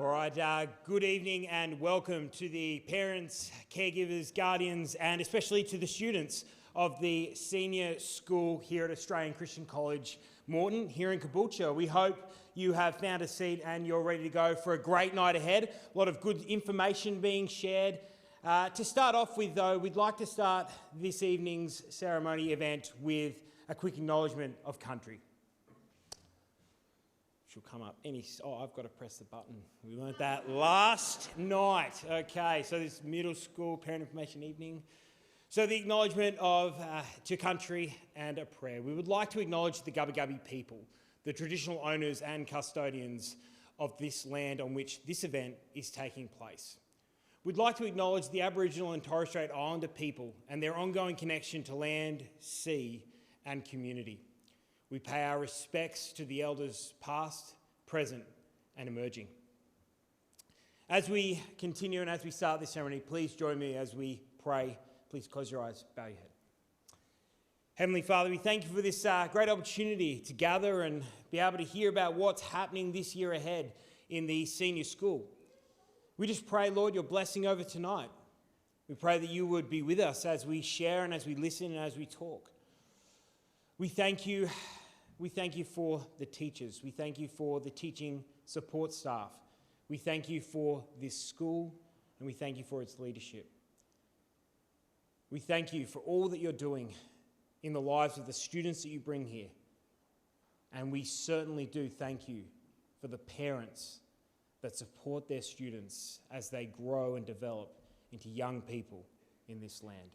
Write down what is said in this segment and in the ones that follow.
All right, good evening and welcome to the parents, caregivers, guardians, and especially to the students of the senior school here at Australian Christian College, Moreton, here in Caboolture. We hope you have found a seat and you're ready to go for a great night ahead. A lot of good information being shared. To start off with, though, we'd like to start this evening's ceremony event with a quick acknowledgement of country. She'll come up I've got to press the button. We learnt that last night. Okay, so this middle school parent information evening. So the acknowledgement of to country and a prayer. We would like to acknowledge the Gubbi Gubbi people, the traditional owners and custodians of this land on which this event is taking place. We'd like to acknowledge the Aboriginal and Torres Strait Islander people and their ongoing connection to land, sea and community. We pay our respects to the elders past, present and emerging. As we continue and as we start this ceremony, please join me as we pray. Please close your eyes, bow your head. Heavenly Father, we thank you for this great opportunity to gather and be able to hear about what's happening this year ahead in the senior school. We just pray, Lord, your blessing over tonight. We pray that you would be with us as we share and as we listen and as we talk. We thank you for the teachers. We thank you for the teaching support staff. We thank you for this school and we thank you for its leadership. We thank you for all that you're doing in the lives of the students that you bring here. And we certainly do thank you for the parents that support their students as they grow and develop into young people in this land.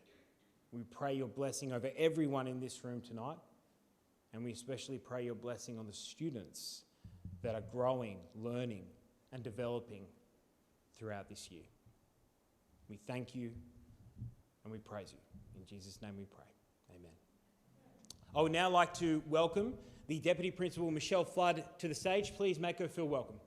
We pray your blessing over everyone in this room tonight. And we especially pray your blessing on the students that are growing, learning, and developing throughout this year. We thank you and we praise you. In Jesus' name we pray. Amen. I would now like to welcome the Deputy Principal, Michelle Flood, to the stage. Please make her feel welcome.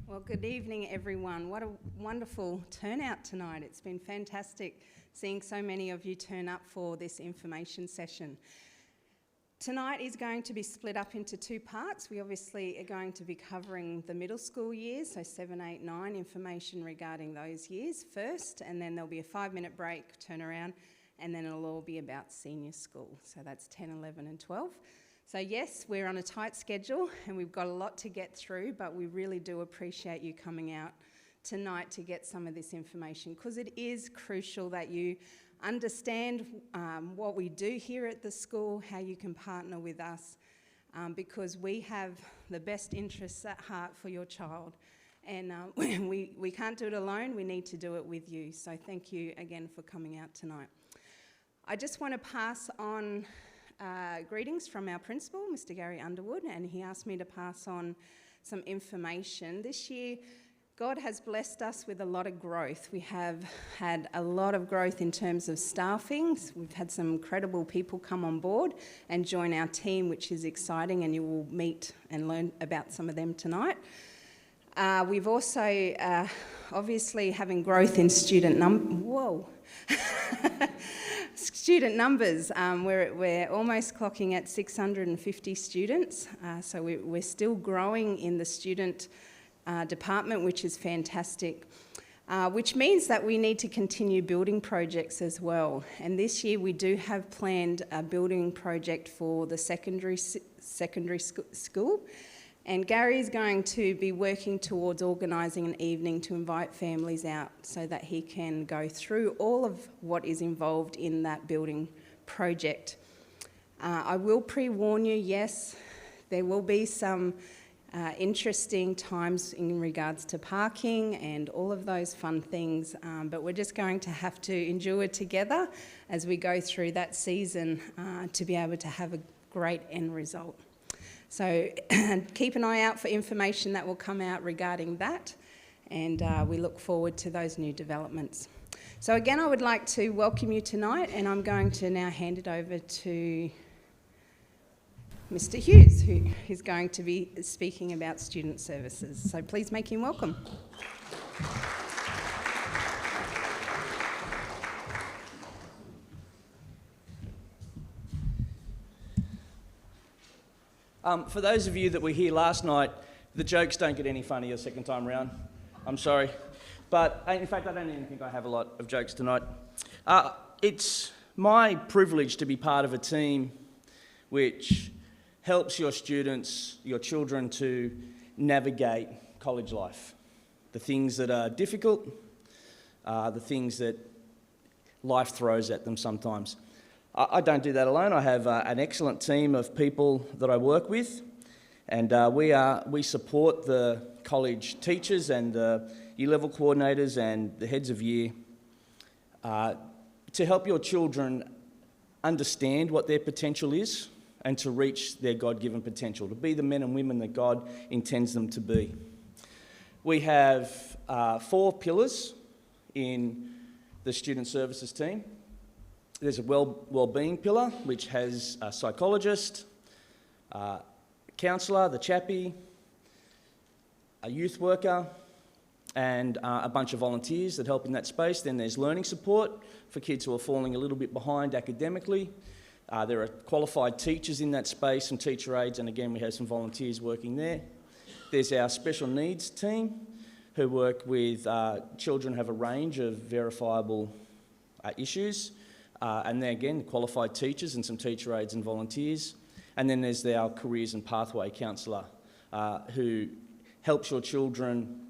Well, good evening, everyone. What a wonderful turnout tonight. It's been fantastic seeing so many of you turn up for this information session. Tonight is going to be split up into two parts. We obviously are going to be covering the middle school years, so 7, 8, 9, information regarding those years first, and then there'll be a 5-minute break, turn around, and then it'll all be about senior school. So that's 10, 11 and 12. So yes, we're on a tight schedule and we've got a lot to get through, but we really do appreciate you coming out tonight to get some of this information, because it is crucial that you understand what we do here at the school, how you can partner with us, because we have the best interests at heart for your child. And we can't do it alone, we need to do it with you. So thank you again for coming out tonight. I just want to pass on greetings from our principal, Mr. Gary Underwood, and he asked me to pass on some information. This year, God has blessed us with a lot of growth. We have had a lot of growth in terms of staffing. We've had some incredible people come on board and join our team, which is exciting, and you will meet and learn about some of them tonight. We've also, obviously, having growth in student student numbers. We're almost clocking at 650 students, so we're still growing in the student department, which is fantastic, which means that we need to continue building projects as well. And this year we do have planned a building project for the secondary school. And Gary's going to be working towards organising an evening to invite families out so that he can go through all of what is involved in that building project. I will pre-warn you, yes, there will be some interesting times in regards to parking and all of those fun things, but we're just going to have to endure together as we go through that season to be able to have a great end result. So keep an eye out for information that will come out regarding that, and we look forward to those new developments. So again, I would like to welcome you tonight, and I'm going to now hand it over to Mr. Hughes, who is going to be speaking about student services. So please make him welcome. For those of you that were here last night, the jokes don't get any funnier second time round. I'm sorry. But in fact, I don't even think I have a lot of jokes tonight. It's my privilege to be part of a team which helps your students, your children, to navigate college life. The things that are difficult, the things that life throws at them sometimes. I don't do that alone. I have an excellent team of people that I work with, and we support the college teachers and the year level coordinators and the heads of year to help your children understand what their potential is and to reach their God-given potential, to be the men and women that God intends them to be. We have 4 pillars in the student services team. There's a well-being pillar, which has a psychologist, a counsellor, the chappie, a youth worker, and a bunch of volunteers that help in that space. Then there's learning support for kids who are falling a little bit behind academically. There are qualified teachers in that space, some teacher aides, and again we have some volunteers working there. There's our special needs team who work with children who have a range of verifiable issues. And then again, qualified teachers and some teacher aides and volunteers. And then there's our careers and pathway counsellor who helps your children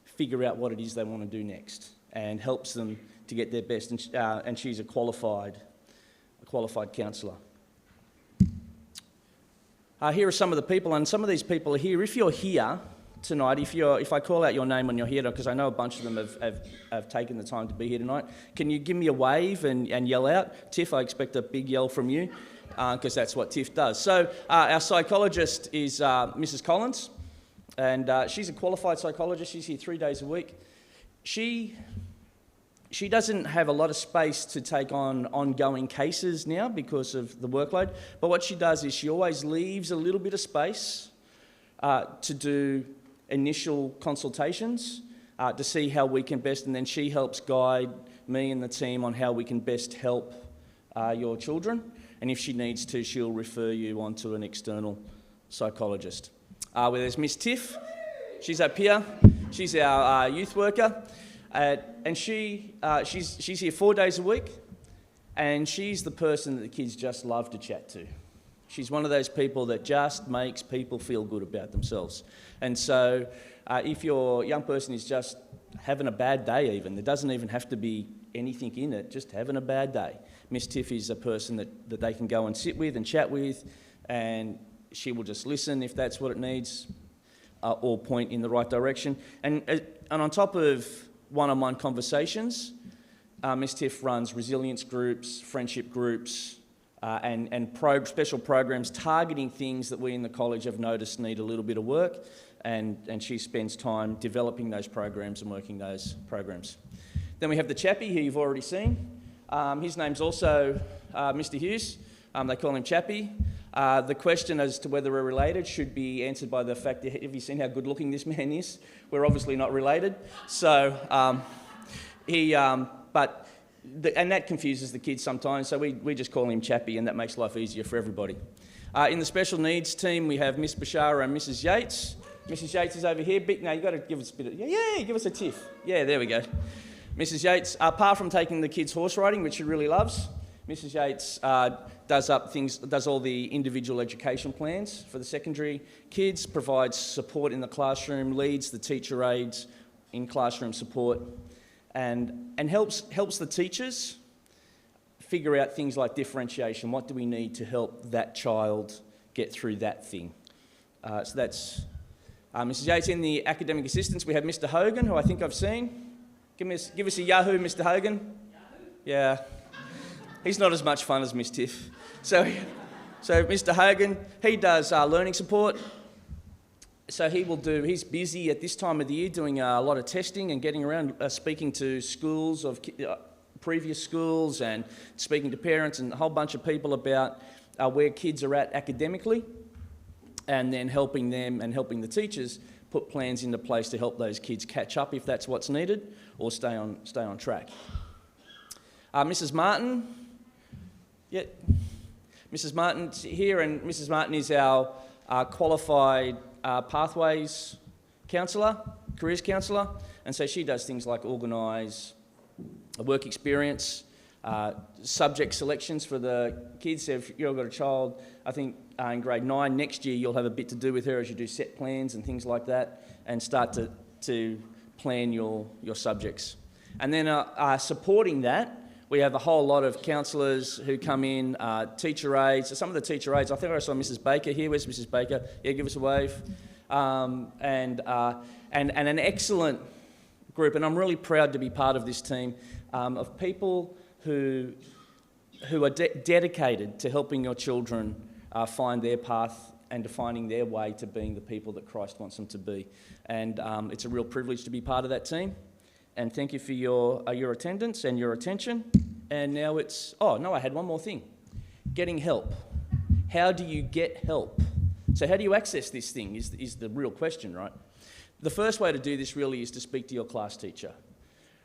figure out what it is they want to do next and helps them to get their best. And she's a qualified counsellor. Here are some of the people, and some of these people are here. If you're here tonight, if I call out your name when you're here, because I know a bunch of them have taken the time to be here tonight, can you give me a wave and yell out? Tiff, I expect a big yell from you, because that's what Tiff does. So our psychologist is Mrs. Collins, and she's a qualified psychologist. She's here 3 days a week. She doesn't have a lot of space to take on ongoing cases now because of the workload, but what she does is she always leaves a little bit of space to do initial consultations to see how we can best, and then she helps guide me and the team on how we can best help your children, and if she needs to, she'll refer you on to an external psychologist. Where there's Miss Tiff, she's up here, she's our youth worker, and she's here 4 days a week, and she's the person that the kids just love to chat to. She's one of those people that just makes people feel good about themselves. And so if your young person is just having a bad day even, there doesn't even have to be anything in it, just having a bad day, Miss Tiff is a person that they can go and sit with and chat with, and she will just listen if that's what it needs, or point in the right direction. And on top of one-on-one conversations, Miss Tiff runs resilience groups, friendship groups, and special programs targeting things that we in the college have noticed need a little bit of work, and she spends time developing those programs and working those programs. Then we have the chappie, who you've already seen. His name's also Mr. Hughes. They call him Chappie. The question as to whether we're related should be answered by the fact that, have you seen how good looking this man is? We're obviously not related. So and that confuses the kids sometimes, so we just call him Chappie, and that makes life easier for everybody. In the special needs team, we have Miss Bashara and Mrs. Yates. Mrs. Yates is over here. Now you've got to give us a bit of, yeah, give us a tiff. Yeah, there we go. Mrs. Yates, apart from taking the kids horse riding, which she really loves, Mrs. Yates does all the individual education plans for the secondary kids, provides support in the classroom, leads the teacher aides in classroom support, and helps the teachers figure out things like differentiation. What do we need to help that child get through that thing? So that's Mrs. Yates. In the academic assistance, we have Mr. Hogan, who I think I've seen. Give us a yahoo, Mr. Hogan. Yahoo? Yeah. He's not as much fun as Miss Tiff. So Mr. Hogan, he does learning support. So he's busy at this time of the year doing a lot of testing and getting around, speaking to schools of previous schools and speaking to parents and a whole bunch of people about where kids are at academically, and then helping them and helping the teachers put plans into place to help those kids catch up if that's what's needed, or stay on track. Mrs. Martin, Mrs. Martin's here, and Mrs. Martin is our qualified pathways counsellor, careers counsellor, and so she does things like organise work experience, subject selections for the kids. So if you've got a child, I think in grade 9 next year, you'll have a bit to do with her as you do set plans and things like that, and start to plan your subjects. And then supporting that, we have a whole lot of counsellors who come in, teacher aides. So some of the teacher aides, I think I saw Mrs. Baker here. Where's Mrs. Baker? Yeah, give us a wave. And an excellent group, and I'm really proud to be part of this team of people who are dedicated to helping your children find their path and to finding their way to being the people that Christ wants them to be. And it's a real privilege to be part of that team. And thank you for your attendance and your attention. And now I had one more thing. Getting help. How do you get help? So how do you access this thing is the real question, right? The first way to do this really is to speak to your class teacher.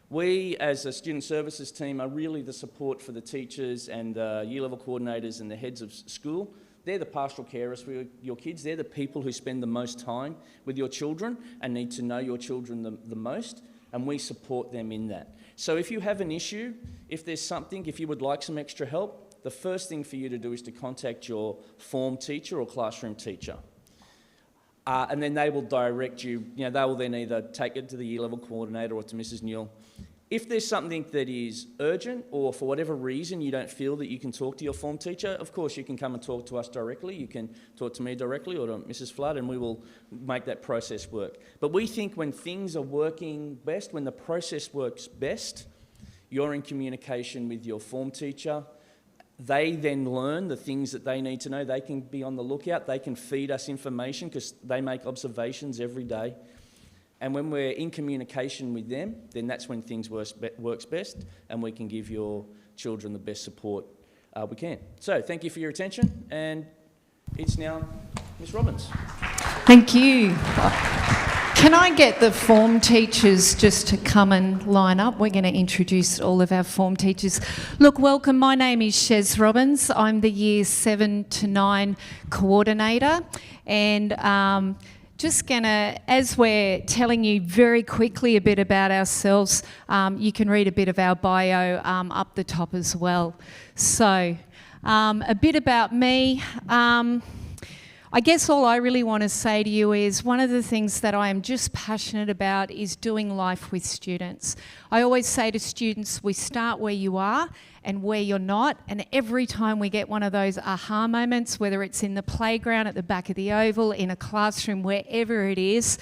We, as a student services team, are really the support for the teachers and the year level coordinators and the heads of school. They're the pastoral carers for your kids. They're the people who spend the most time with your children and need to know your children the most, and we support them in that. So if you have an issue, if there's something, if you would like some extra help, the first thing for you to do is to contact your form teacher or classroom teacher. And then they will direct you, they will then either take it to the year level coordinator or to Mrs. Newell. If there's something that is urgent or for whatever reason you don't feel that you can talk to your form teacher, of course you can come and talk to us directly. You can talk to me directly or to Mrs. Flood, and we will make that process work. But we think when things are working best, when the process works best, you're in communication with your form teacher. They then learn the things that they need to know. They can be on the lookout. They can feed us information because they make observations every day. And when we're in communication with them, then that's when things works best, and we can give your children the best support we can. So thank you for your attention, and it's now Miss Robbins. Thank you. Can I get the form teachers just to come and line up? We're going to introduce all of our form teachers. Look, welcome. My name is Shez Robbins. I'm the Year 7 to 9 coordinator, and just going to, as we're telling you very quickly a bit about ourselves, you can read a bit of our bio up the top as well. So, a bit about me. I guess all I really want to say to you is one of the things that I am just passionate about is doing life with students. I always say to students, we start where you are and where you're not, and every time we get one of those aha moments, whether it's in the playground, at the back of the oval, in a classroom, wherever it is,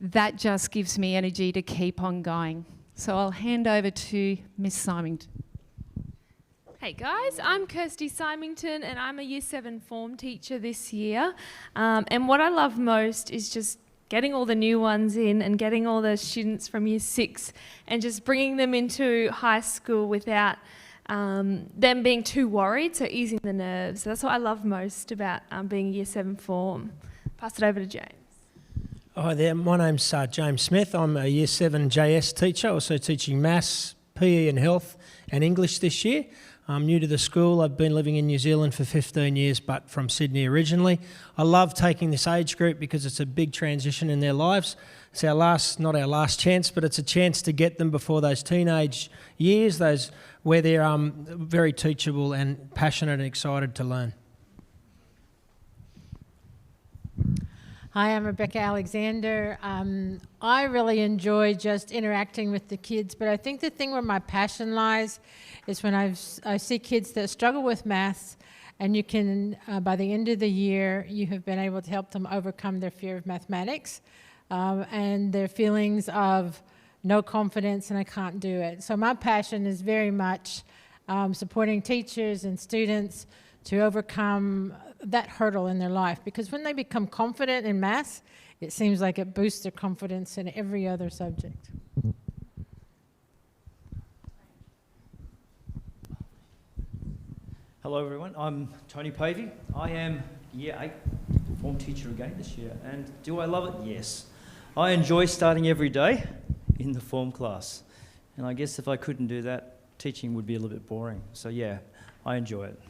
that just gives me energy to keep on going. So I'll hand over to Miss Symington. Hey guys, I'm Kirsty Symington and I'm a Year 7 form teacher this year. And what I love most is just getting all the new ones in and getting all the students from Year 6 and just bringing them into high school without them being too worried, so easing the nerves. So that's what I love most about being a Year 7 form. Pass it over to James. Hi there, my name's James Smith. I'm a Year 7 JS teacher, also teaching Maths, PE and Health and English this year. I'm new to the school. I've been living in New Zealand for 15 years, but from Sydney originally. I love taking this age group because it's a big transition in their lives. It's not our last chance, but it's a chance to get them before those teenage years, those where they're very teachable and passionate and excited to learn. Hi, I'm Rebecca Alexander. I really enjoy just interacting with the kids, but I think the thing where my passion lies is when I see kids that struggle with maths, and you can, by the end of the year, you have been able to help them overcome their fear of mathematics and their feelings of no confidence and I can't do it. So my passion is very much supporting teachers and students to overcome that hurdle in their life, because when they become confident in maths, it seems like it boosts their confidence in every other subject. Hello everyone, I'm Tony Pavey. I am Year 8 form teacher again this year, and do I love it? Yes. I enjoy starting every day in the form class, and I guess if I couldn't do that, teaching would be a little bit boring. So yeah, I enjoy it.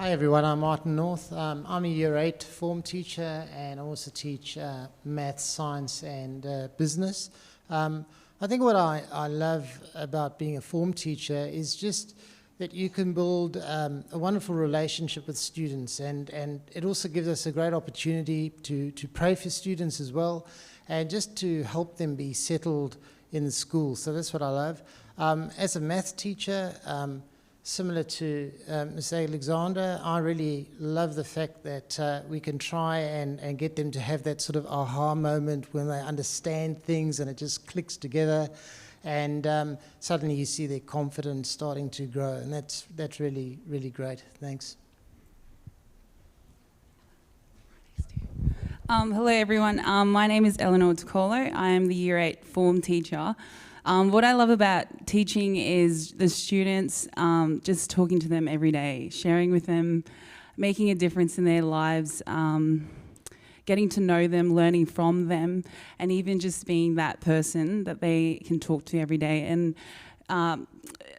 Hi everyone, I'm Martin North. I'm a Year 8 form teacher and I also teach maths, science and business. I think what I love about being a form teacher is just that you can build a wonderful relationship with students, and it also gives us a great opportunity to pray for students as well and just to help them be settled in the school. So that's what I love. As a maths teacher, similar to Ms. Alexander, I really love the fact that we can try and get them to have that sort of aha moment when they understand things and it just clicks together, and suddenly you see their confidence starting to grow, and that's really, really great. Thanks. Hello everyone, my name is Eleanor Tocolo. I am the Year 8 form teacher. What I love about teaching is the students, just talking to them every day, sharing with them, making a difference in their lives, getting to know them, learning from them, and even just being that person that they can talk to every day. And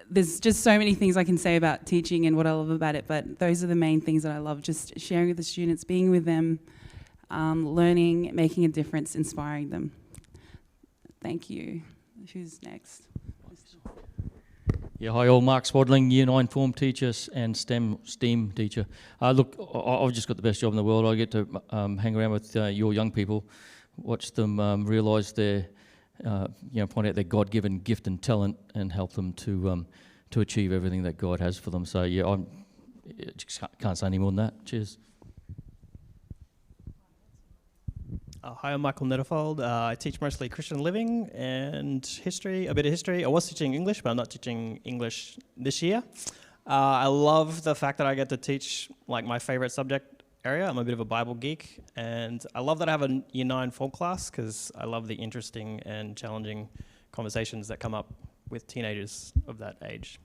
there's just so many things I can say about teaching and what I love about it, but those are the main things that I love, just sharing with the students, being with them, learning, making a difference, inspiring them. Thank you. Who's next? Yeah, hi all, Mark Swadling, Year 9 form teacher and STEM teacher. Look, I've just got the best job in the world. I get to hang around with your young people, watch them realise their, point out their God-given gift and talent and help them to achieve everything that God has for them. So yeah, I just can't say any more than that. Cheers. Hi, I'm Michael Netterfold. I teach mostly Christian living and history, a bit of history. I was teaching English, but I'm not teaching English this year. I love the fact that I get to teach like my favorite subject area. I'm a bit of a Bible geek, and I love that I have a Year 9 form class because I love the interesting and challenging conversations that come up with teenagers of that age.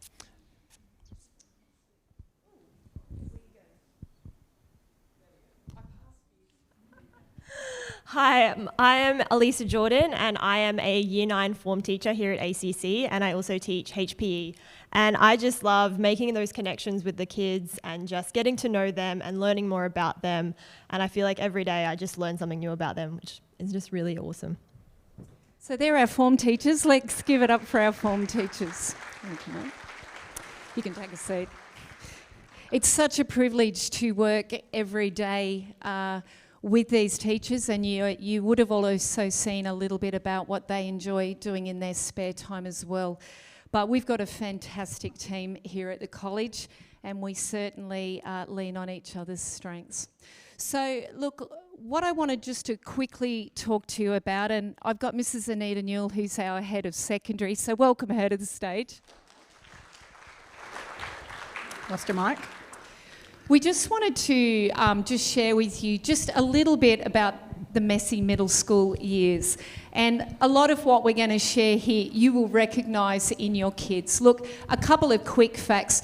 Hi, I am Elisa Jordan and I am a Year 9 form teacher here at ACC, and I also teach HPE. And I just love making those connections with the kids and just getting to know them and learning more about them. And I feel like every day I just learn something new about them, which is just really awesome. So they're our form teachers. Let's give it up for our form teachers. Okay. You can take a seat. It's such a privilege to work every day with these teachers, and you would have also seen a little bit about what they enjoy doing in their spare time as well. But we've got a fantastic team here at the college, and we certainly lean on each other's strengths. So look, what I wanted just to quickly talk to you about, and I've got Mrs. Anita Newell, who's our head of secondary, so welcome her to the stage. Lost your mic. We just wanted to just share with you just a little bit about the messy middle school years. And a lot of what we're going to share here, you will recognise in your kids. Look, a couple of quick facts.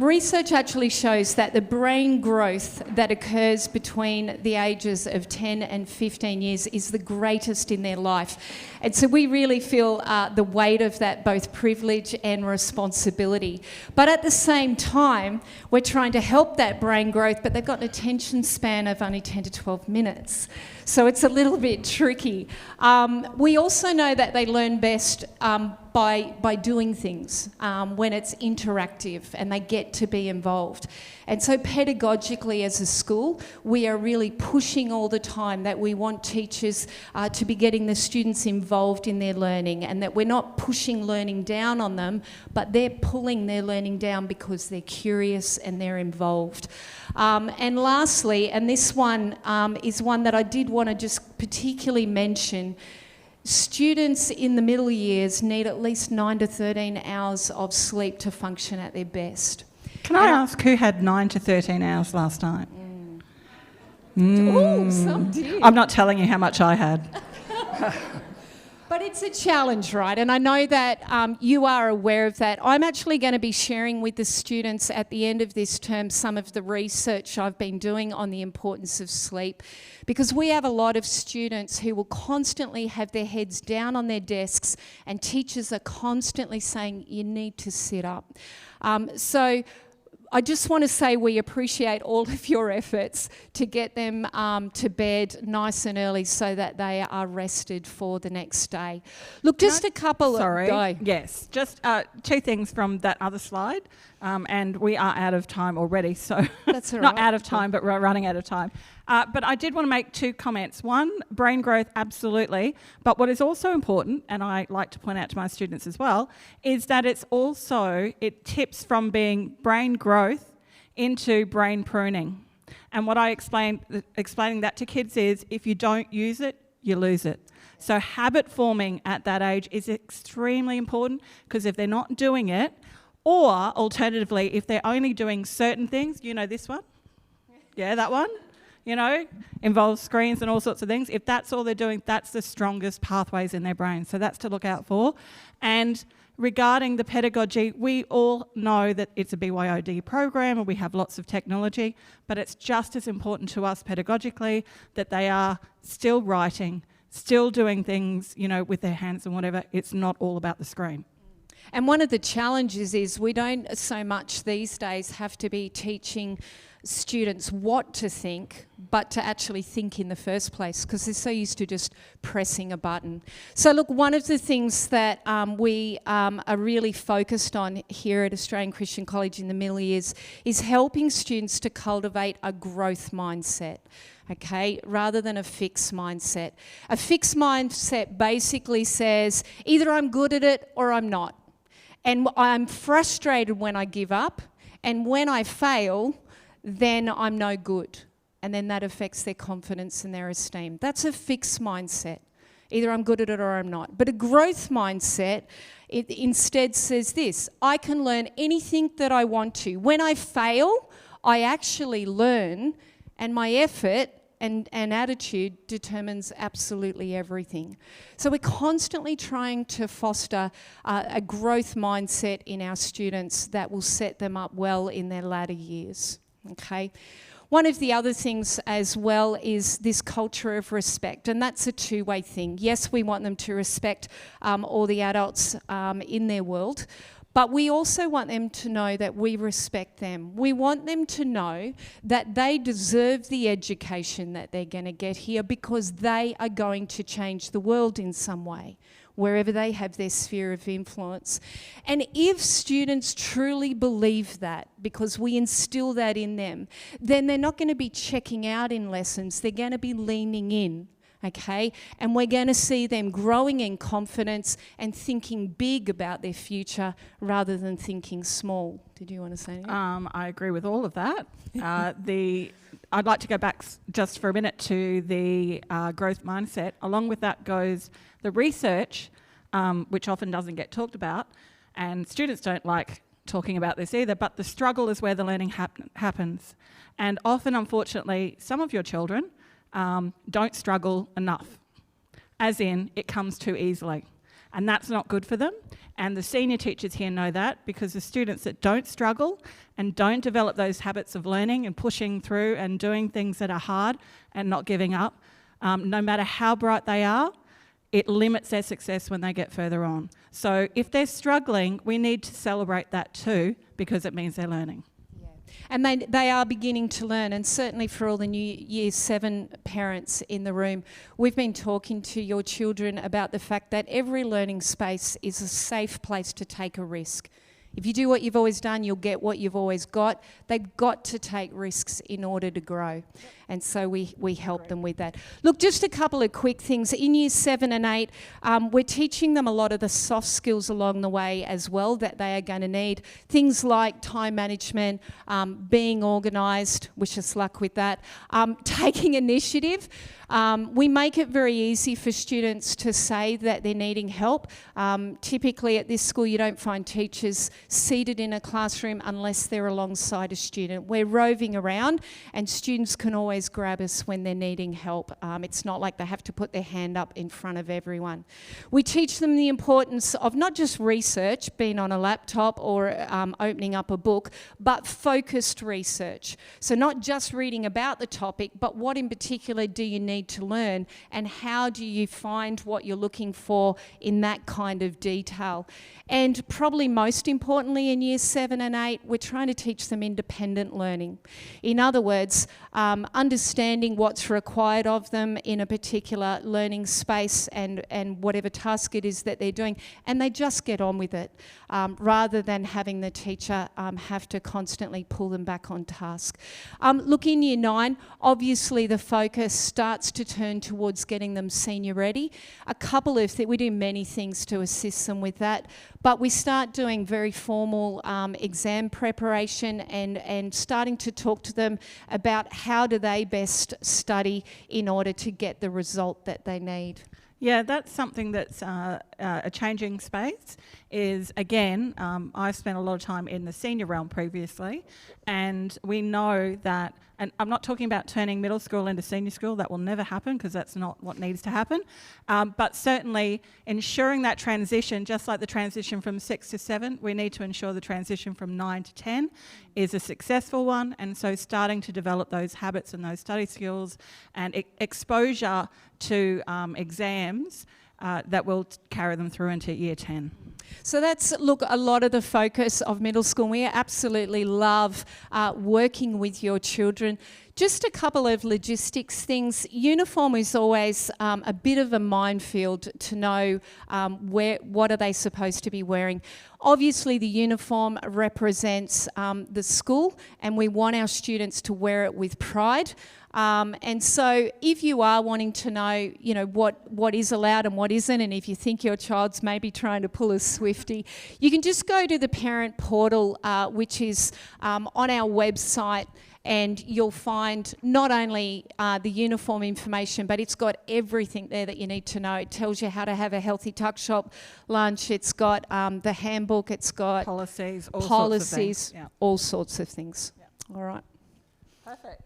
Research actually shows that the brain growth that occurs between the ages of 10 and 15 years is the greatest in their life. And so we really feel the weight of that, both privilege and responsibility. But at the same time, we're trying to help that brain growth, but they've got an attention span of only 10 to 12 minutes. So it's a little bit tricky. We also know that they learn best by doing things when it's interactive and they get to be involved. And so pedagogically as a school, we are really pushing all the time that we want teachers to be getting the students involved in their learning, and that we're not pushing learning down on them, but they're pulling their learning down because they're curious and they're involved. And lastly, and this one is one that I did want to just particularly mention, students in the middle years need at least 9 to 13 hours of sleep to function at their best. Can I ask who had 9 to 13 hours last night? Oh, some did. I'm not telling you how much I had. But it's a challenge, right? And I know that you are aware of that. I'm actually going to be sharing with the students at the end of this term some of the research I've been doing on the importance of sleep, because we have a lot of students who will constantly have their heads down on their desks and teachers are constantly saying, you need to sit up. So I just want to say we appreciate all of your efforts to get them to bed nice and early so that they are rested for the next day. Look, just a couple Sorry. of... Yes, just 2 things from that other slide, and we are out of time already, so That's all not right. out of time, but we're running out of time. But I did want to make 2 comments. One, brain growth, absolutely. But what is also important, and I like to point out to my students as well, is that it tips from being brain growth into brain pruning. And what I explaining that to kids is, if you don't use it, you lose it. So habit forming at that age is extremely important, because if they're not doing it, or alternatively, if they're only doing certain things, you know this one? Yeah, that one? You know, involves screens and all sorts of things. If that's all they're doing, that's the strongest pathways in their brain. So that's to look out for. And regarding the pedagogy, we all know that it's a BYOD program and we have lots of technology, but it's just as important to us pedagogically that they are still writing, still doing things, you know, with their hands and whatever. It's not all about the screen. And one of the challenges is we don't so much these days have to be teaching students what to think, but to actually think in the first place, because they're so used to just pressing a button. So look, one of the things that we are really focused on here at Australian Christian College in the middle years is helping students to cultivate a growth mindset. Okay, rather than a fixed mindset. A fixed mindset basically says either I'm good at it or I'm not. And I'm frustrated when I give up, and when I fail, then I'm no good. And then that affects their confidence and their esteem. That's a fixed mindset. Either I'm good at it or I'm not. But a growth mindset, it instead says this: I can learn anything that I want to. When I fail, I actually learn, and my effort and attitude determines absolutely everything. So we're constantly trying to foster a growth mindset in our students that will set them up well in their latter years. Okay. One of the other things as well is this culture of respect, and that's a two-way thing. Yes, we want them to respect all the adults in their world, but we also want them to know that we respect them. We want them to know that they deserve the education that they're going to get here, because they are going to change the world in some way, wherever they have their sphere of influence. And if students truly believe that, because we instill that in them, then they're not going to be checking out in lessons, they're going to be leaning in. Okay, and we're going to see them growing in confidence and thinking big about their future rather than thinking small. Did you want to say anything? I agree with all of that. I'd like to go back just for a minute to the growth mindset. Along with that goes the research, which often doesn't get talked about, and students don't like talking about this either, but the struggle is where the learning happens. And often, unfortunately, some of your children don't struggle enough, as in it comes too easily, and that's not good for them. And the senior teachers here know that, because the students that don't struggle and don't develop those habits of learning and pushing through and doing things that are hard and not giving up, no matter how bright they are, it limits their success when they get further on. So if they're struggling, we need to celebrate that too, because it means they're learning. And they are beginning to learn, and certainly for all the new Year 7 parents in the room, we've been talking to your children about the fact that every learning space is a safe place to take a risk. If you do what you've always done, you'll get what you've always got. They've got to take risks in order to grow. And so we help them with that. Look, just a couple of quick things. In Year 7 and 8, we're teaching them a lot of the soft skills along the way as well that they are going to need. Things like time management, being organised, wish us luck with that, taking initiative. We make it very easy for students to say that they're needing help. Typically at this school you don't find teachers seated in a classroom unless they're alongside a student. We're roving around, and students can always grab us when they're needing help. It's not like they have to put their hand up in front of everyone. We teach them the importance of not just research, being on a laptop or opening up a book, but focused research. So not just reading about the topic, but what in particular do you need to learn, and how do you find what you're looking for in that kind of detail. And probably most important, importantly, in years 7 and 8, we're trying to teach them independent learning. In other words, understanding what's required of them in a particular learning space and whatever task it is that they're doing, and they just get on with it, rather than having the teacher have to constantly pull them back on task. Look, in year 9, obviously the focus starts to turn towards getting them senior ready. We do many things to assist them with that, but we start doing very formal exam preparation and starting to talk to them about how do they best study in order to get the result that they need. Yeah, that's something that's a changing space. Is again, I've spent a lot of time in the senior realm previously, and we know that, and I'm not talking about turning middle school into senior school, that will never happen because that's not what needs to happen, but certainly ensuring that transition, just like the transition from 6 to 7, we need to ensure the transition from 9 to 10 is a successful one, and so starting to develop those habits and those study skills and exposure to exams that will carry them through into year 10. So that's, look, a lot of the focus of middle school. We absolutely love working with your children. Just a couple of logistics things. Uniform is always a bit of a minefield to know what are they supposed to be wearing. Obviously, the uniform represents the school, and we want our students to wear it with pride. And so if you are wanting to know, what is allowed and what isn't, and if you think your child's maybe trying to pull a Swiftie, you can just go to the parent portal, which is on our website, and you'll find not only the uniform information, but it's got everything there that you need to know. It tells you how to have a healthy tuck shop lunch. It's got the handbook. It's got policies, all sorts of things. Yeah. All right. Perfect.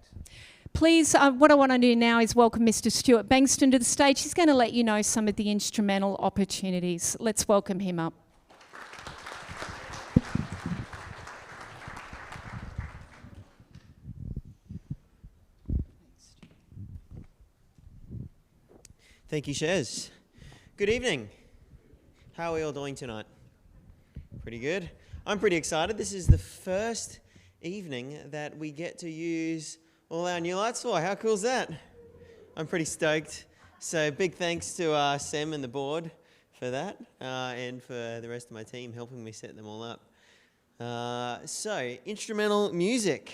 Please, what I want to do now is welcome Mr. Stuart Bankston to the stage. He's going to let you know some of the instrumental opportunities. Let's welcome him up. Thank you, Shez. Good evening. How are we all doing tonight? Pretty good. I'm pretty excited. This is the first evening that we get to use all our new lights for. How cool is that? I'm pretty stoked. So big thanks to Sam and the board for that, and for the rest of my team helping me set them all up. So instrumental music.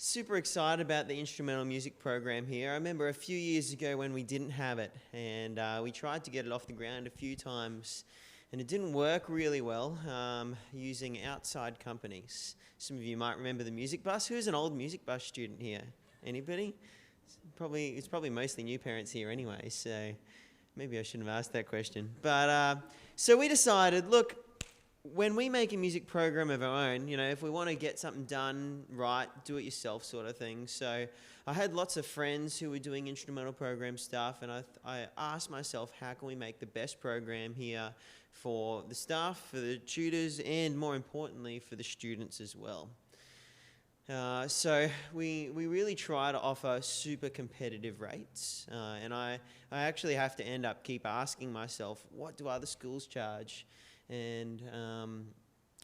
Super excited about the instrumental music program here. I remember a few years ago when we didn't have it, and we tried to get it off the ground a few times, and it didn't work really well using outside companies. Some of you might remember the Music Bus. Who's an old Music Bus student here? Anybody? It's probably mostly new parents here anyway, so maybe I shouldn't have asked that question. But so we decided, look, when we make a music program of our own, if we want to get something done right, do it yourself sort of thing. So I had lots of friends who were doing instrumental program stuff, and I asked myself, how can we make the best program here for the staff, for the tutors, and more importantly, for the students as well. So we really try to offer super competitive rates, and I actually have to keep asking myself, what do other schools charge? And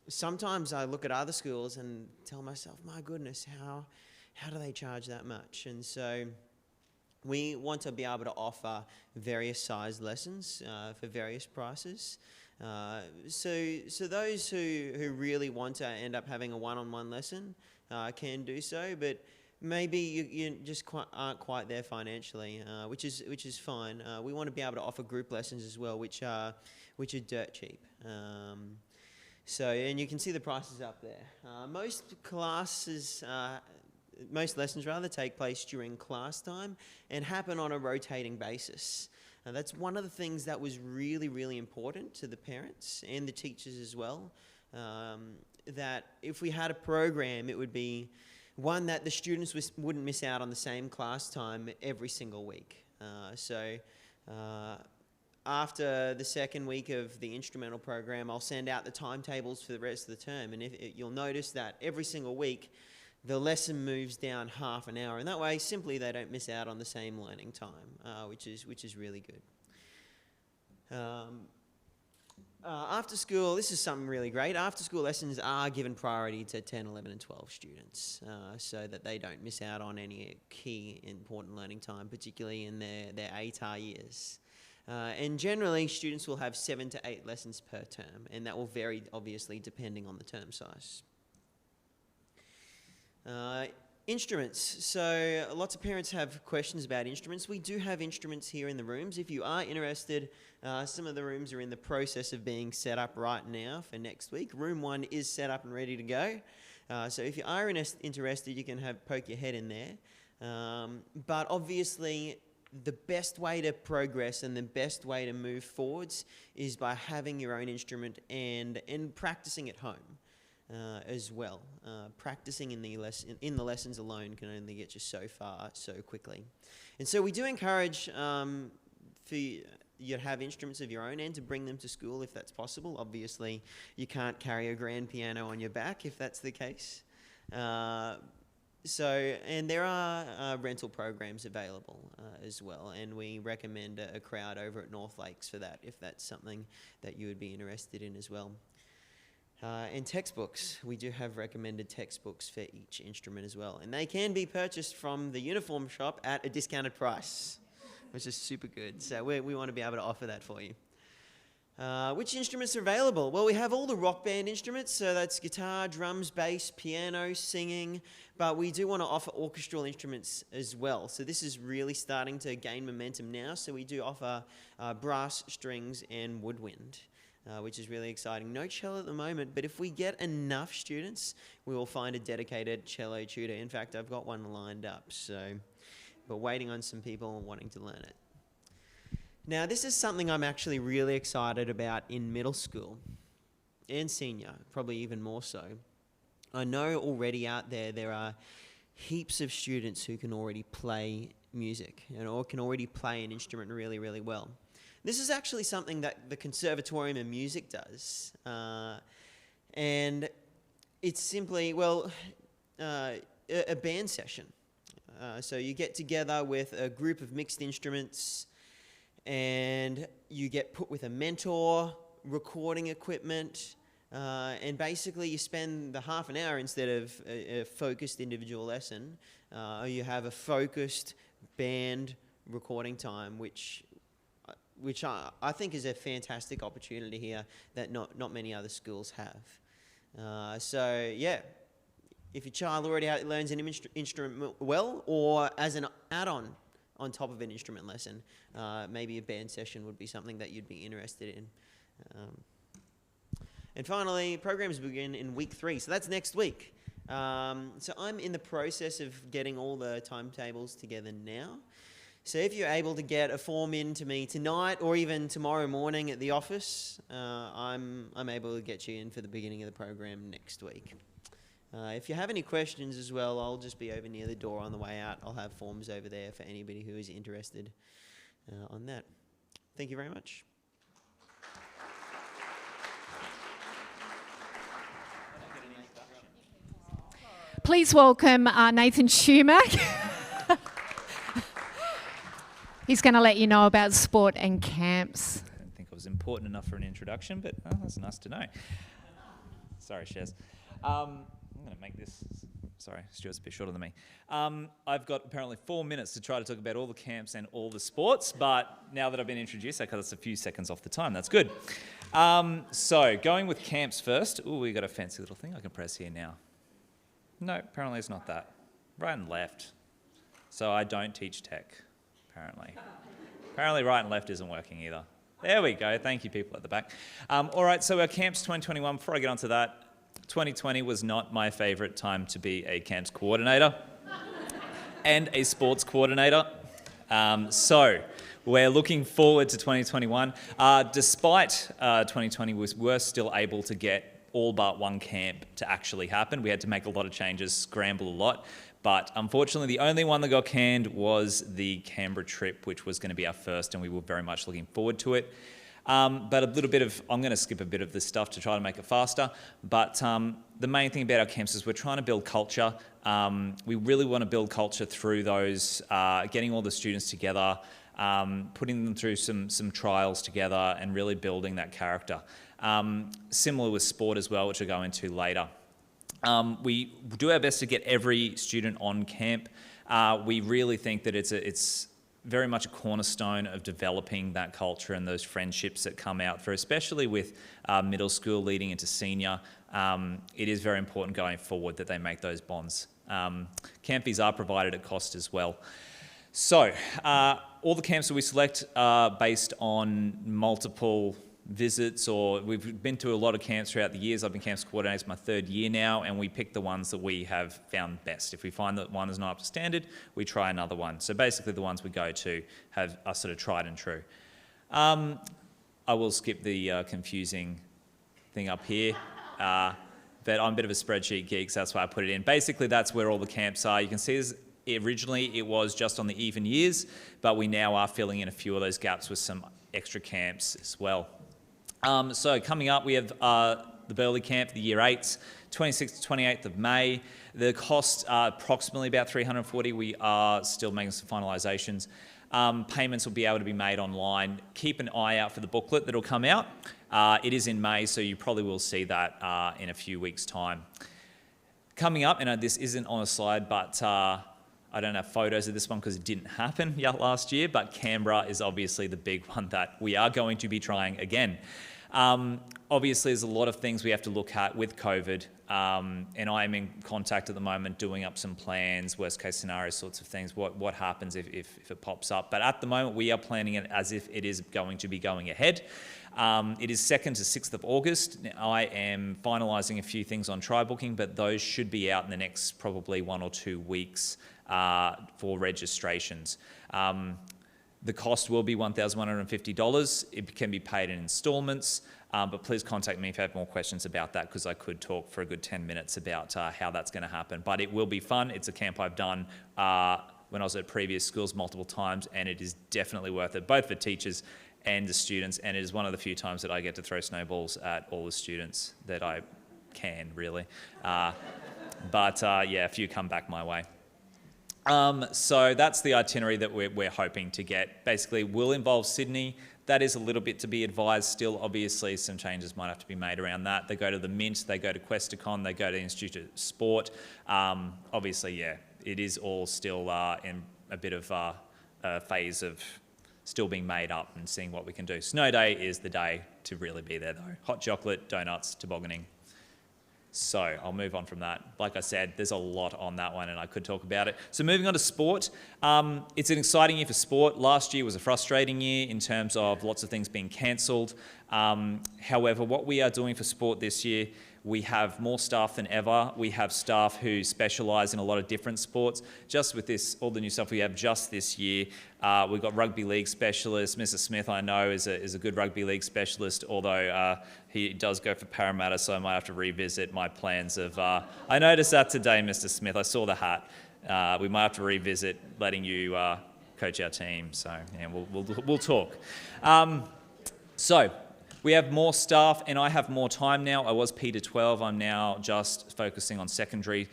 sometimes I look at other schools and tell myself, my goodness, how do they charge that much? And so we want to be able to offer various size lessons for various prices. So those who really want to end up having a one-on-one lesson can do so, but maybe you just aren't quite there financially, which is fine. We want to be able to offer group lessons as well, which are dirt cheap. And you can see the prices up there. Most lessons take place during class time and happen on a rotating basis. That's one of the things that was really, really important to the parents and the teachers as well, that if we had a program, it would be one that the students wouldn't miss out on the same class time every single week. After the second week of the instrumental program, I'll send out the timetables for the rest of the term, and you'll notice that every single week the lesson moves down half an hour, and that way simply they don't miss out on the same learning time, which is really good. After school, this is something really great. After school lessons are given priority to 10, 11 and 12 students so that they don't miss out on any key important learning time, particularly in their ATAR years. And generally, students will have 7 to 8 lessons per term, and that will vary, obviously, depending on the term size. Instruments. So lots of parents have questions about instruments. We do have instruments here in the rooms. If you are interested, some of the rooms are in the process of being set up right now for next week. Room 1 is set up and ready to go. So if you are interested, you can poke your head in there. But obviously, the best way to progress and the best way to move forwards is by having your own instrument and practicing at home. As well. Practicing in the lessons alone can only get you so far so quickly. And so we do encourage for you to have instruments of your own and to bring them to school if that's possible. Obviously, you can't carry a grand piano on your back if that's the case. And there are rental programs available as well, and we recommend a crowd over at North Lakes for that if that's something that you would be interested in as well. And textbooks. We do have recommended textbooks for each instrument as well. And they can be purchased from the uniform shop at a discounted price, which is super good. So we want to be able to offer that for you. Which instruments are available? Well, we have all the rock band instruments. So that's guitar, drums, bass, piano, singing. But we do want to offer orchestral instruments as well. So this is really starting to gain momentum now. So we do offer brass, strings, and woodwind. Which is really exciting. No cello at the moment, but if we get enough students, we will find a dedicated cello tutor. In fact, I've got one lined up, so we're waiting on some people wanting to learn it. Now, this is something I'm actually really excited about in middle school and senior, probably even more so. I know already out there are heaps of students who can already play music or can already play an instrument really, really well. This is actually something that the Conservatorium of Music does. And it's simply, a band session. So you get together with a group of mixed instruments and you get put with a mentor, recording equipment, and basically you spend the half an hour instead of a focused individual lesson. You have a focused band recording time, which I think is a fantastic opportunity here that not many other schools have. So yeah, if your child already learns an instrument well, or as an add-on on top of an instrument lesson, maybe a band session would be something that you'd be interested in. And finally, programs begin in week 3, so that's next week. So I'm in the process of getting all the timetables together now. So if you're able to get a form in to me tonight or even tomorrow morning at the office, I'm able to get you in for the beginning of the program next week. If you have any questions as well, I'll just be over near the door on the way out. I'll have forms over there for anybody who is interested on that. Thank you very much. Please welcome Nathan Schumack. He's going to let you know about sport and camps. I don't think it was important enough for an introduction, but that's nice to know. Sorry, Shez. I'm going to make this... Sorry, Stuart's a bit shorter than me. I've got apparently 4 minutes to try to talk about all the camps and all the sports, but now that I've been introduced, I cut us a few seconds off the time. That's good. So, going with camps first. Ooh, we got a fancy little thing I can press here now. No, apparently it's not that. Right and left. So I don't teach tech. Apparently right and left isn't working either. There we go. Thank you, people at the back. All right, so our camps 2021, before I get onto that, 2020 was not my favourite time to be a camps coordinator and a sports coordinator. So we're looking forward to 2021. Despite 2020, we were still able to get all but one camp to actually happen. We had to make a lot of changes, scramble a lot. But unfortunately, the only one that got canned was the Canberra trip, which was going to be our first, and we were very much looking forward to it. But I'm going to skip a bit of this stuff to try to make it faster. But the main thing about our camps is we're trying to build culture. We really want to build culture through those, getting all the students together, putting them through some trials together and really building that character. Similar with sport as well, which I'll go into later. We do our best to get every student on camp. We really think that it's very much a cornerstone of developing that culture and those friendships that come out for, especially with middle school leading into senior. It is very important going forward that they make those bonds. Camp fees are provided at cost as well. So, all the camps that we select are based on multiple visits, or we've been to a lot of camps throughout the years. I've been camps coordinator, it's my 3rd year now, and we pick the ones that we have found best. If we find that one is not up to standard, we try another one. So basically the ones we go to are sort of tried and true. I will skip the confusing thing up here, but I'm a bit of a spreadsheet geek, so that's why I put it in. Basically that's where all the camps are. You can see this, originally it was just on the even years, but we now are filling in a few of those gaps with some extra camps as well. So coming up, we have the Burleigh Camp for the Year 8s, 26th to 28th of May. The costs are approximately about $340. We are still making some finalisations. Payments will be able to be made online. Keep an eye out for the booklet that will come out. It is in May, so you probably will see that in a few weeks' time. Coming up, and this isn't on a slide, but I don't have photos of this one because it didn't happen last year, but Canberra is obviously the big one that we are going to be trying again. Obviously, there's a lot of things we have to look at with COVID, and I'm in contact at the moment doing up some plans, worst case scenario sorts of things, what happens if it pops up. But at the moment, we are planning it as if it is going to be going ahead. It is 2nd to 6th of August. I am finalising a few things on try booking, but those should be out in the next probably 1 or 2 weeks for registrations. The cost will be $1,150. It can be paid in instalments, but please contact me if you have more questions about that, because I could talk for a good 10 minutes about how that's going to happen. But it will be fun. It's a camp I've done when I was at previous schools multiple times, and it is definitely worth it, both for teachers and the students, and it is one of the few times that I get to throw snowballs at all the students that I can, really. But yeah, a few come back my way. So that's the itinerary that we're hoping to get. Basically, will involve Sydney. That is a little bit to be advised still. Obviously, some changes might have to be made around that. They go to the Mint, they go to Questacon, they go to the Institute of Sport. Obviously, yeah, it is all still in a bit of a phase of still being made up and seeing what we can do. Snow Day is the day to really be there, though. Hot chocolate, donuts, tobogganing. So I'll move on from that. Like I said, there's a lot on that one and I could talk about it. So moving on to sport. It's an exciting year for sport. Last year was a frustrating year in terms of lots of things being cancelled. However, what we are doing for sport this year, we have more staff than ever. We have staff who specialise in a lot of different sports. Just with this, all the new stuff we have just this year, we've got rugby league specialists. Mr. Smith, I know, is a good rugby league specialist, although he does go for Parramatta, so I might have to revisit my plans of... I noticed that today, Mr. Smith. I saw the hat. We might have to revisit letting you coach our team, so yeah, we'll talk. So we have more staff and I have more time now. I was P-12, I'm now just focusing on secondary,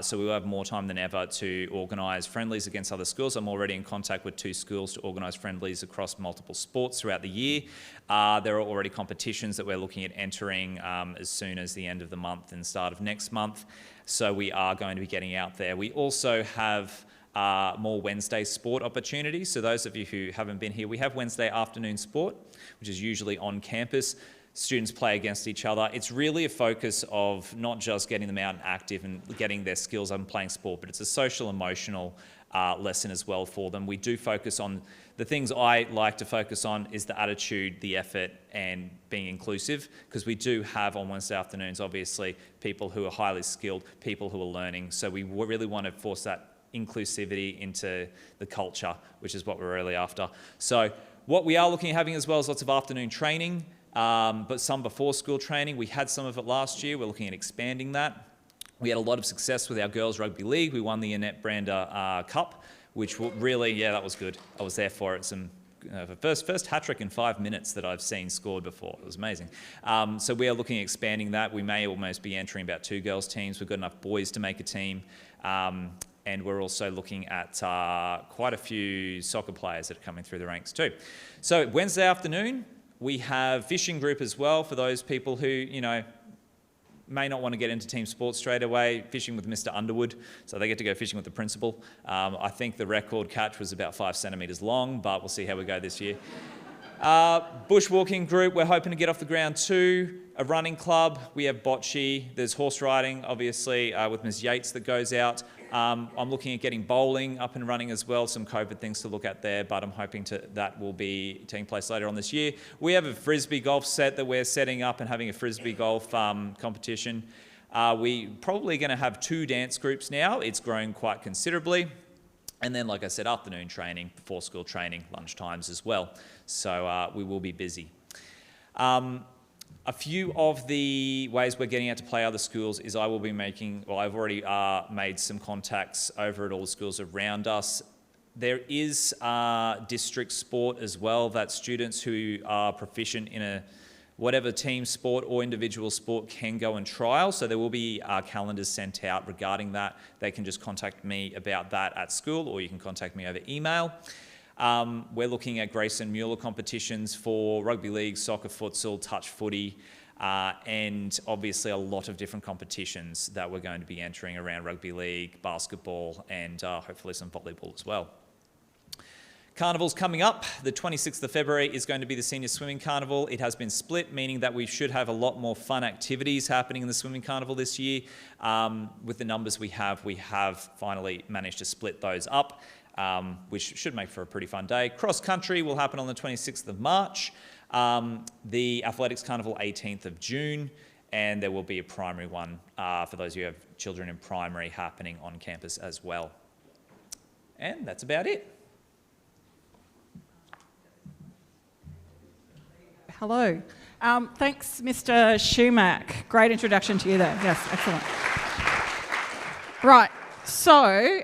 so we will have more time than ever to organise friendlies against other schools. I'm already in contact with 2 schools to organise friendlies across multiple sports throughout the year. There are already competitions that we're looking at entering as soon as the end of the month and start of next month, so we are going to be getting out there. We also have more Wednesday sport opportunities. So those of you who haven't been here, we have Wednesday afternoon sport, which is usually on campus. Students play against each other. It's really a focus of not just getting them out and active and getting their skills on playing sport, but it's a social, emotional lesson as well for them. We do focus on the things I like to focus on is the attitude, the effort, and being inclusive, because we do have on Wednesday afternoons, obviously, people who are highly skilled, people who are learning. So we really want to force that inclusivity into the culture, which is what we're really after. So what we are looking at having as well is lots of afternoon training, but some before school training. We had some of it last year. We're looking at expanding that. We had a lot of success with our girls rugby league. We won the Annette Brander Cup, which really, yeah, that was good. I was there for it. First hat-trick in 5 minutes that I've seen scored before. It was amazing. So we are looking at expanding that. We may almost be entering about 2 girls teams. We've got enough boys to make a team. And we're also looking at quite a few soccer players that are coming through the ranks too. So Wednesday afternoon, We have fishing group as well for those people who, you know, may not want to get into team sports straight away, fishing with Mr. Underwood, so they get to go fishing with the principal. I think the record catch was about 5 centimetres long, but we'll see how we go this year. Bushwalking group, we're hoping to get off the ground too. A running club, we have bocce, there's horse riding, obviously, with Ms. Yates that goes out. I'm looking at getting bowling up and running as well, some COVID things to look at there, but I'm hoping that will be taking place later on this year. We have a Frisbee golf set that we're setting up and having a Frisbee golf competition. We're probably going to have 2 dance groups now. It's grown quite considerably. And then, like I said, afternoon training, before school training, lunch times as well. So we will be busy. A few of the ways we're getting out to play other schools is I will be making, well, I've already made some contacts over at all the schools around us. There is district sport as well, that students who are proficient in whatever team sport or individual sport can go and trial. So there will be calendars sent out regarding that. They can just contact me about that at school, or you can contact me over email. We're looking at Grayson Mueller competitions for rugby league, soccer, futsal, touch footy, and obviously a lot of different competitions that we're going to be entering around rugby league, basketball, and hopefully some volleyball as well. Carnival's coming up. The 26th of February is going to be the Senior Swimming Carnival. It has been split, meaning that we should have a lot more fun activities happening in the Swimming Carnival this year. With the numbers we have finally managed to split those up, which should make for a pretty fun day. Cross Country will happen on the 26th of March. The Athletics Carnival 18th of June. And there will be a primary one for those who have children in primary happening on campus as well. And that's about it. Hello. Thanks, Mr. Schumack. Great introduction to you there. Yes, excellent. Right, so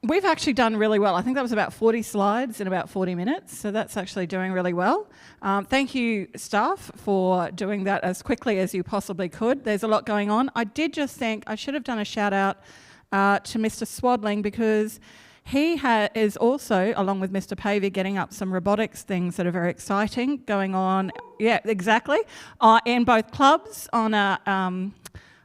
we've actually done really well. I think that was about 40 slides in about 40 minutes, so that's actually doing really well. Thank you, staff, for doing that as quickly as you possibly could. There's a lot going on. I did just think I should have done a shout out to Mr. Swadling, because he is also, along with Mr. Pavey, getting up some robotics things that are very exciting going on. Yeah, exactly. In both clubs on a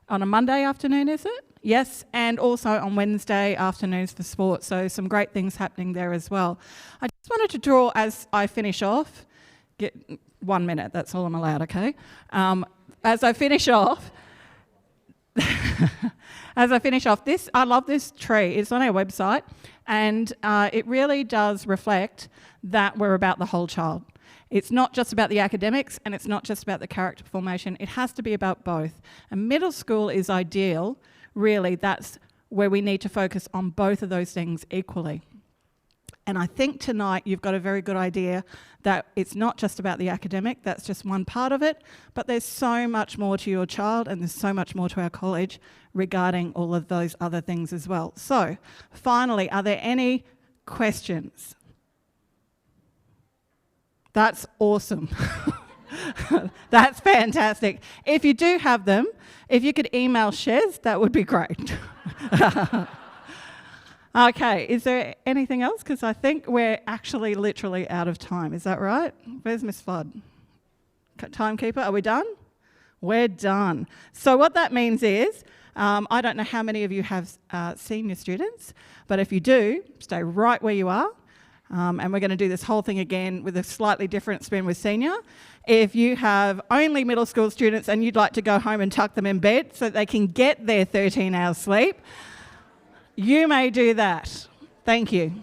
Monday afternoon, is it? Yes, and also on Wednesday afternoons for sport. So some great things happening there as well. I just wanted to draw, as I finish off, get 1 minute, that's all I'm allowed, okay? As I finish off, I love this tree. It's on our website, and it really does reflect that we're about the whole child. It's not just about the academics, and it's not just about the character formation. It has to be about both. And middle school is ideal. Really, that's where we need to focus on both of those things equally. And I think tonight you've got a very good idea that it's not just about the academic, that's just one part of it, but there's so much more to your child, and there's so much more to our college regarding all of those other things as well. So, finally, are there any questions? That's awesome. That's fantastic. If you do have them, if you could email Shez, that would be great. Okay, is there anything else? Because I think we're actually literally out of time. Is that right? Where's Miss Flood? Timekeeper, are we done? We're done. So what that means is, I don't know how many of you have senior students, but if you do, stay right where you are. And we're going to do this whole thing again with a slightly different spin with senior. If you have only middle school students and you'd like to go home and tuck them in bed so they can get their 13 hours sleep, you may do that. Thank you.